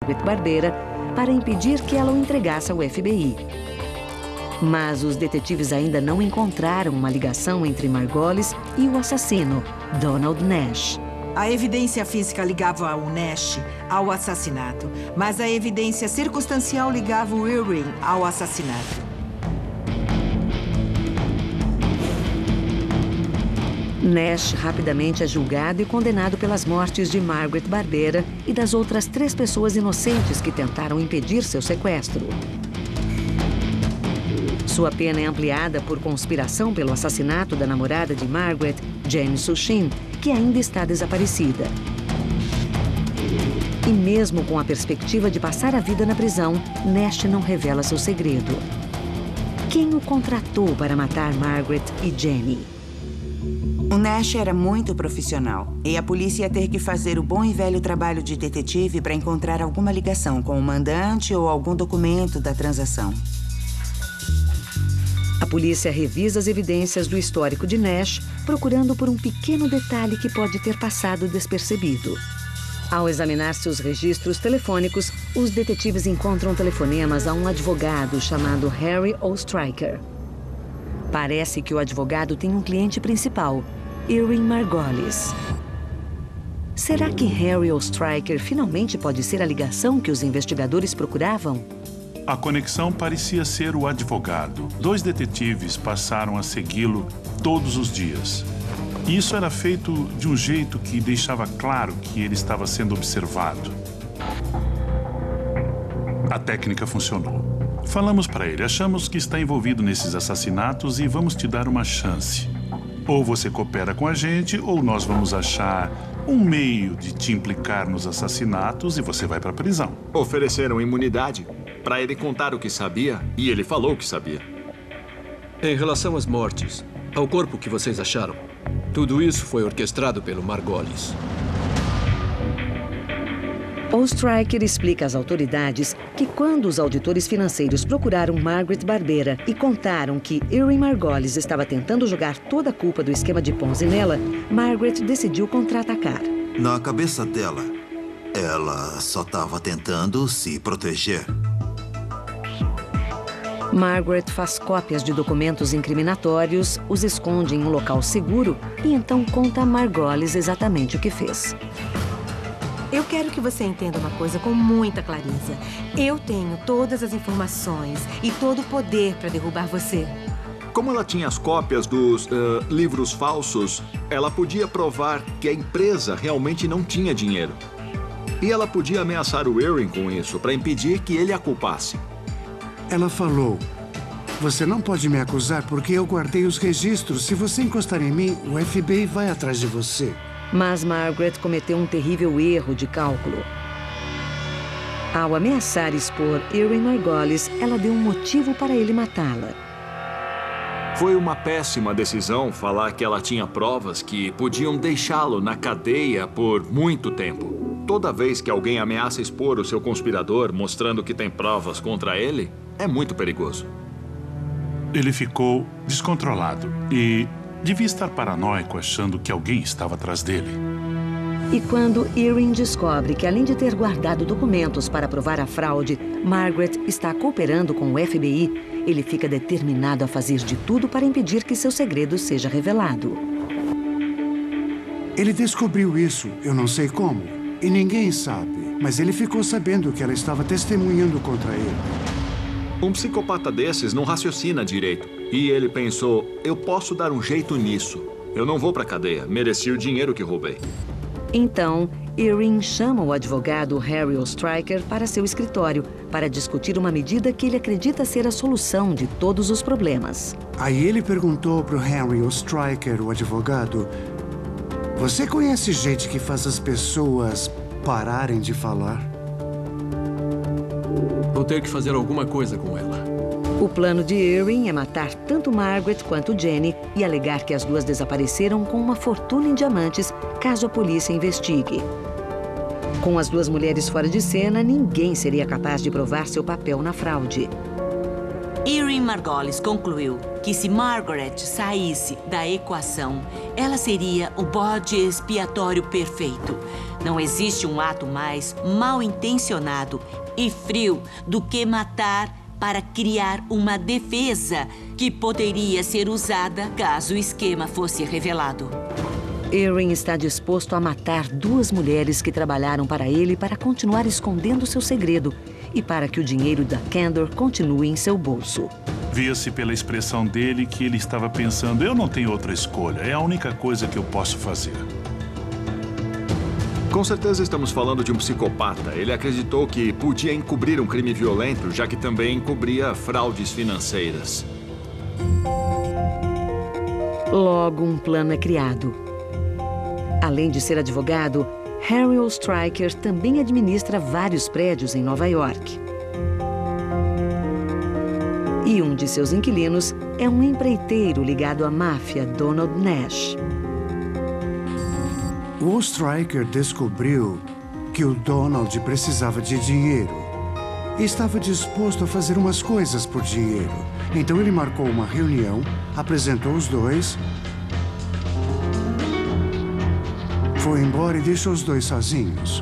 Margaret Barbera para impedir que ela o entregasse ao FBI. Mas os detetives ainda não encontraram uma ligação entre Margolis e o assassino, Donald Nash. A evidência física ligava o Nash ao assassinato, mas a evidência circunstancial ligava o Ewing ao assassinato. Nash rapidamente é julgado e condenado pelas mortes de Margaret Barbera e das outras 3 pessoas inocentes que tentaram impedir seu sequestro. Sua pena é ampliada por conspiração pelo assassinato da namorada de Margaret, Jane Sushin, que ainda está desaparecida. E mesmo com a perspectiva de passar a vida na prisão, Nash não revela seu segredo. Quem o contratou para matar Margaret e Jenny? O Nash era muito profissional e a polícia ia ter que fazer o bom e velho trabalho de detetive para encontrar alguma ligação com o mandante ou algum documento da transação. A polícia revisa as evidências do histórico de Nash, procurando por um pequeno detalhe que pode ter passado despercebido. Ao examinar seus registros telefônicos, os detetives encontram telefonemas a um advogado chamado Harry Oestreicher. Parece que o advogado tem um cliente principal, Ewing Margolis. Será que Harry Oestreicher finalmente pode ser a ligação que os investigadores procuravam? A conexão parecia ser o advogado. 2 detetives passaram a segui-lo todos os dias. E isso era feito de um jeito que deixava claro que ele estava sendo observado. A técnica funcionou. Falamos para ele, achamos que está envolvido nesses assassinatos e vamos te dar uma chance. Ou você coopera com a gente, ou nós vamos achar um meio de te implicar nos assassinatos e você vai para a prisão. Ofereceram imunidade para ele contar o que sabia, e ele falou o que sabia. Em relação às mortes, ao corpo que vocês acharam, tudo isso foi orquestrado pelo Margolis. Oestreicher explica às autoridades que quando os auditores financeiros procuraram Margaret Barbera e contaram que Ewing Margolis estava tentando jogar toda a culpa do esquema de Ponzi nela, Margaret decidiu contra-atacar. Na cabeça dela, ela só estava tentando se proteger. Margaret faz cópias de documentos incriminatórios, os esconde em um local seguro e então conta a Margolis exatamente o que fez. Eu quero que você entenda uma coisa com muita clareza. Eu tenho todas as informações e todo o poder para derrubar você. Como ela tinha as cópias dos livros falsos, ela podia provar que a empresa realmente não tinha dinheiro. E ela podia ameaçar o Ewing com isso, para impedir que ele a culpasse. Ela falou, você não pode me acusar porque eu guardei os registros. Se você encostar em mim, o FBI vai atrás de você. Mas Margaret cometeu um terrível erro de cálculo. Ao ameaçar expor Ewing Margolis, ela deu um motivo para ele matá-la. Foi uma péssima decisão falar que ela tinha provas que podiam deixá-lo na cadeia por muito tempo. Toda vez que alguém ameaça expor o seu conspirador mostrando que tem provas contra ele, é muito perigoso. Ele ficou descontrolado e devia estar paranoico achando que alguém estava atrás dele. E quando Ewing descobre que, além de ter guardado documentos para provar a fraude, Margaret está cooperando com o FBI, ele fica determinado a fazer de tudo para impedir que seu segredo seja revelado. Ele descobriu isso, eu não sei como, e ninguém sabe, mas ele ficou sabendo que ela estava testemunhando contra ele. Um psicopata desses não raciocina direito. E ele pensou, eu posso dar um jeito nisso. Eu não vou pra cadeia, mereci o dinheiro que roubei. Então, Ewing chama o advogado Harry Oestreicher para seu escritório para discutir uma medida que ele acredita ser a solução de todos os problemas. Aí ele perguntou pro Harry Oestreicher, o advogado, você conhece gente que faz as pessoas pararem de falar? Vou ter que fazer alguma coisa com ela. O plano de Ewing é matar tanto Margaret quanto Jenny e alegar que as duas desapareceram com uma fortuna em diamantes caso a polícia investigue. Com as duas mulheres fora de cena, ninguém seria capaz de provar seu papel na fraude. Erin Margolis concluiu que se Margaret saísse da equação, ela seria o bode expiatório perfeito. Não existe um ato mais mal intencionado e frio do que matar para criar uma defesa que poderia ser usada caso o esquema fosse revelado. Erin está disposto a matar 2 mulheres que trabalharam para ele para continuar escondendo seu segredo e para que o dinheiro da Candor continue em seu bolso. Via-se pela expressão dele que ele estava pensando, eu não tenho outra escolha, é a única coisa que eu posso fazer. Com certeza estamos falando de um psicopata. Ele acreditou que podia encobrir um crime violento, já que também encobria fraudes financeiras. Logo, um plano é criado. Além de ser advogado, Harry Oestreicher também administra vários prédios em Nova York. E um de seus inquilinos é um empreiteiro ligado à máfia, Donald Nash. O Oestreicher descobriu que o Donald precisava de dinheiro e estava disposto a fazer umas coisas por dinheiro. Então ele marcou uma reunião, apresentou os dois, foi embora e deixou os dois sozinhos.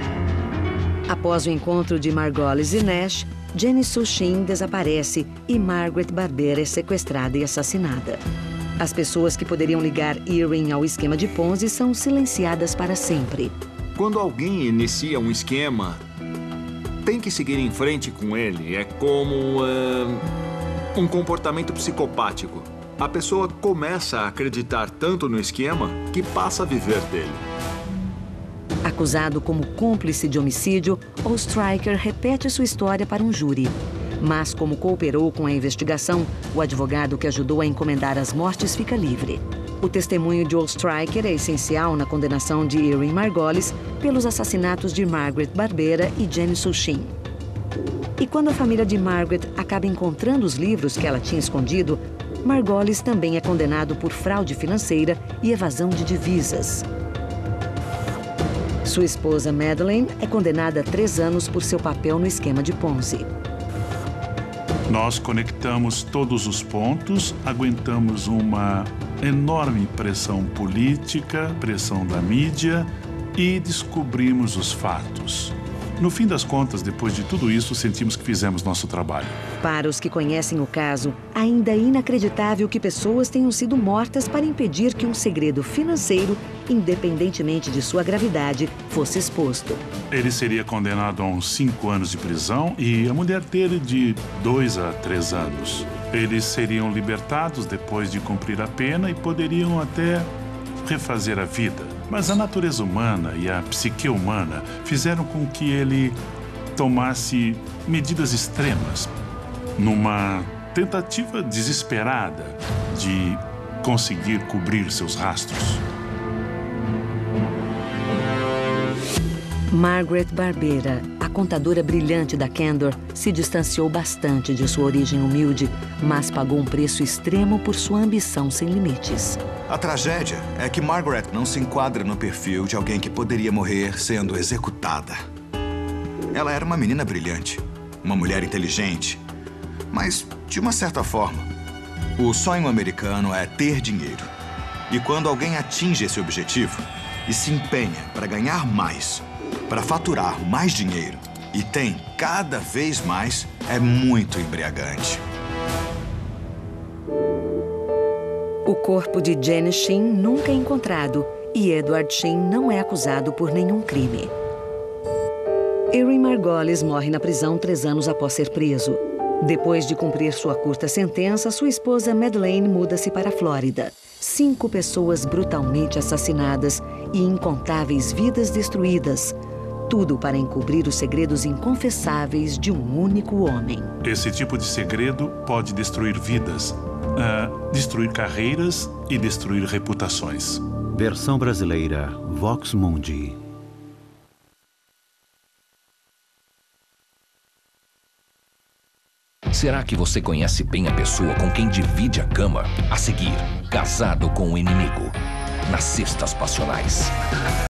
Após o encontro de Margolis e Nash, Jenny Sushin desaparece e Margaret Barbera é sequestrada e assassinada. As pessoas que poderiam ligar Erin ao esquema de Ponzi são silenciadas para sempre. Quando alguém inicia um esquema, tem que seguir em frente com ele. É como um comportamento psicopático. A pessoa começa a acreditar tanto no esquema que passa a viver dele. Acusado como cúmplice de homicídio, Oestreicher repete sua história para um júri. Mas, como cooperou com a investigação, o advogado que ajudou a encomendar as mortes fica livre. O testemunho de Oestreicher é essencial na condenação de Erin Margolis pelos assassinatos de Margaret Barbera e Jenny Sushin. E quando a família de Margaret acaba encontrando os livros que ela tinha escondido, Margolis também é condenado por fraude financeira e evasão de divisas. Sua esposa Madeleine é condenada a 3 anos por seu papel no esquema de Ponzi. Nós conectamos todos os pontos, aguentamos uma enorme pressão política, pressão da mídia e descobrimos os fatos. No fim das contas, depois de tudo isso, sentimos que fizemos nosso trabalho. Para os que conhecem o caso, ainda é inacreditável que pessoas tenham sido mortas para impedir que um segredo financeiro, independentemente de sua gravidade, fosse exposto. Ele seria condenado a uns 5 anos de prisão e a mulher dele de 2 a 3 anos. Eles seriam libertados depois de cumprir a pena e poderiam até refazer a vida. Mas a natureza humana e a psique humana fizeram com que ele tomasse medidas extremas numa tentativa desesperada de conseguir cobrir seus rastros. Margaret Barbera, a contadora brilhante da Candor, se distanciou bastante de sua origem humilde, mas pagou um preço extremo por sua ambição sem limites. A tragédia é que Margaret não se enquadra no perfil de alguém que poderia morrer sendo executada. Ela era uma menina brilhante, uma mulher inteligente, mas, de uma certa forma, o sonho americano é ter dinheiro. E quando alguém atinge esse objetivo e se empenha para ganhar mais, para faturar mais dinheiro e tem cada vez mais, é muito embriagante. O corpo de Jenny Shin nunca é encontrado e Edward Shin não é acusado por nenhum crime. Erin Margolis morre na prisão 3 anos após ser preso. Depois de cumprir sua curta sentença, sua esposa Madeleine muda-se para a Flórida. 5 pessoas brutalmente assassinadas e incontáveis vidas destruídas. Tudo para encobrir os segredos inconfessáveis de um único homem. Esse tipo de segredo pode destruir vidas, destruir carreiras e destruir reputações. Versão brasileira, Vox Mundi. Será que você conhece bem a pessoa com quem divide a cama? A seguir, casado com o inimigo. Nas Cestas Passionais.